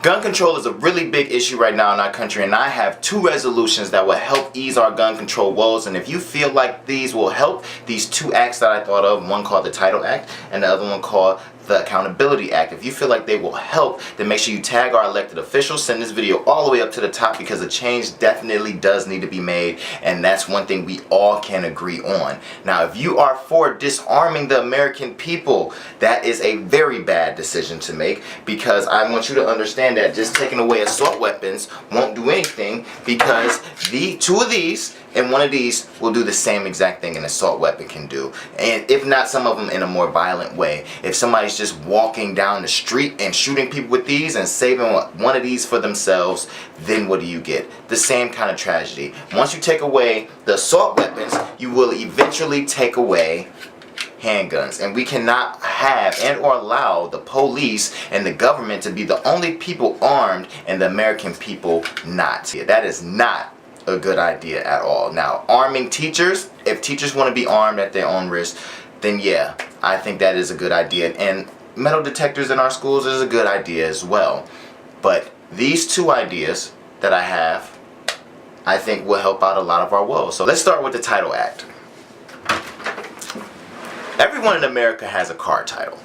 Gun control is a really big issue right now in our country, and I have 2 resolutions that will help ease our gun control woes. And if you feel like these will help, these 2 acts that I thought of, one called the Title Act and the other one called the Accountability Act, if you feel like they will help, then make sure you tag our elected officials, send this video all the way up to the top, because a change definitely does need to be made, and that's one thing we all can agree on. Now, if you are for disarming the American people, that is a very bad decision to make, because I want you to understand that just taking away assault weapons won't do anything, because the 2 of these and 1 of these will do the same exact thing an assault weapon can do, and if not, some of them in a more violent way. If somebody's just walking down the street and shooting people with these and saving 1 of these for themselves, then what do you get? The same kind of tragedy. Once you take away the assault weapons, you will eventually take away handguns, and we cannot have and or allow the police and the government to be the only people armed and the American people not. That is not a good idea at all. Now, arming teachers, if teachers want to be armed at their own risk, then yeah, I think that is a good idea, and metal detectors in our schools is a good idea as well. But these 2 ideas that I have, I think will help out a lot of our woes. So let's start with the Title Act. Everyone in America has a car title.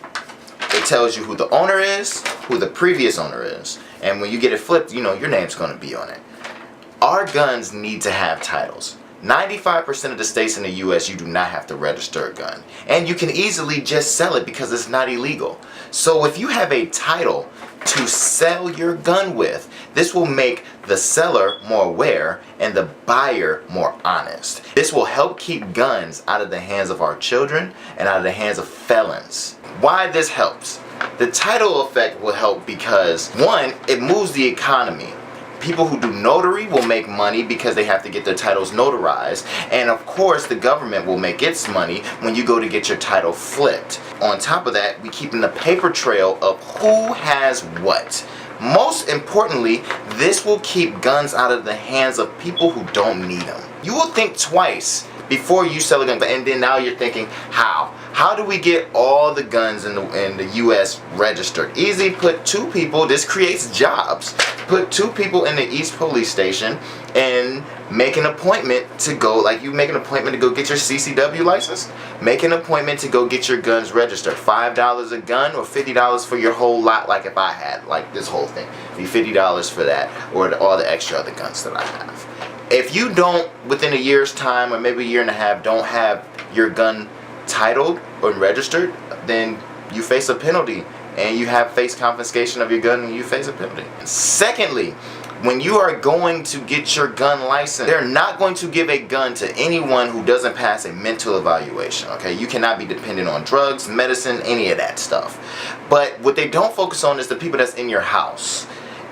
It tells you who the owner is, who the previous owner is, and when you get it flipped, you know your name's going to be on it. Our guns need to have titles. 95% of the states in the US, you do not have to register a gun, and you can easily just sell it because it's not illegal. So if you have a title to sell your gun with, this will make the seller more aware and the buyer more honest. This will help keep guns out of the hands of our children and out of the hands of felons. Why this helps? The title effect will help because, 1, it moves the economy. People who do notary will make money because they have to get their titles notarized, and of course the government will make its money when you go to get your title flipped. On top of that, we keep in the paper trail of who has what. Most importantly, this will keep guns out of the hands of people who don't need them. You will think twice before you sell a gun, and then now you're thinking, how do we get all the guns in the US registered? Easy. Put 2 people, this creates jobs. Put 2 people in the East Police Station and make an appointment to go, like you make an appointment to go get your CCW license, make an appointment to go get your guns registered. $5 a gun or $50 for your whole lot, like if I had, like this whole thing. Be $50 for that, or all the extra other guns that I have. If you don't, within a year's time or maybe a year and a half, don't have your gun titled or registered, then you face a penalty, and you have face confiscation of your gun and you face a penalty. Secondly, when you are going to get your gun license, they're not going to give a gun to anyone who doesn't pass a mental evaluation, okay? You cannot be dependent on drugs, medicine, any of that stuff. But what they don't focus on is the people that's in your house.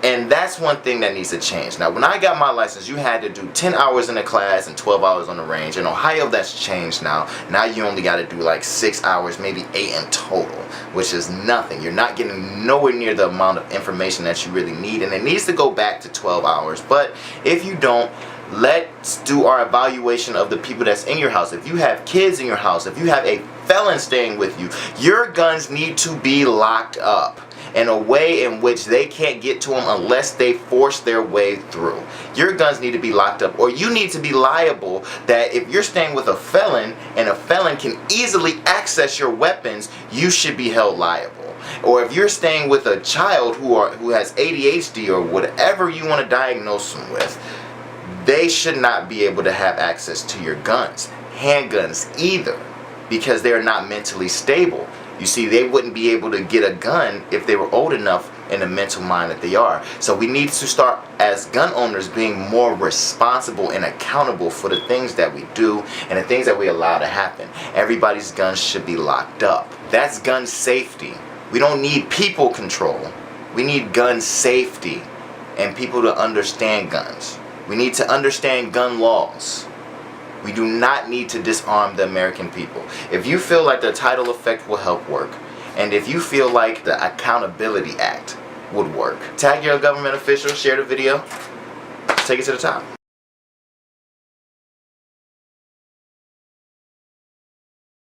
And that's one thing that needs to change. Now, when I got my license, you had to do 10 hours in the class and 12 hours on the range. In Ohio, that's changed now. Now you only got to do like 6 hours, maybe 8 in total, which is nothing. You're not getting nowhere near the amount of information that you really need, and it needs to go back to 12 hours. But if you don't, let's do our evaluation of the people that's in your house. If you have kids in your house, if you have a felon staying with you, your guns need to be locked up in a way in which they can't get to them unless they force their way through. Your guns need to be locked up, or you need to be liable that if you're staying with a felon and a felon can easily access your weapons, you should be held liable. Or if you're staying with a child who has ADHD or whatever you want to diagnose them with, they should not be able to have access to your guns, handguns either, because they're not mentally stable. You see, they wouldn't be able to get a gun if they were old enough in the mental mind that they are. So we need to start, as gun owners, being more responsible and accountable for the things that we do and the things that we allow to happen. Everybody's guns should be locked up. That's gun safety. We don't need people control. We need gun safety and people to understand guns. We need to understand gun laws. We do not need to disarm the American people. If you feel like the title effect will help work, and if you feel like the Accountability Act would work, tag your government official, share the video, take it to the top.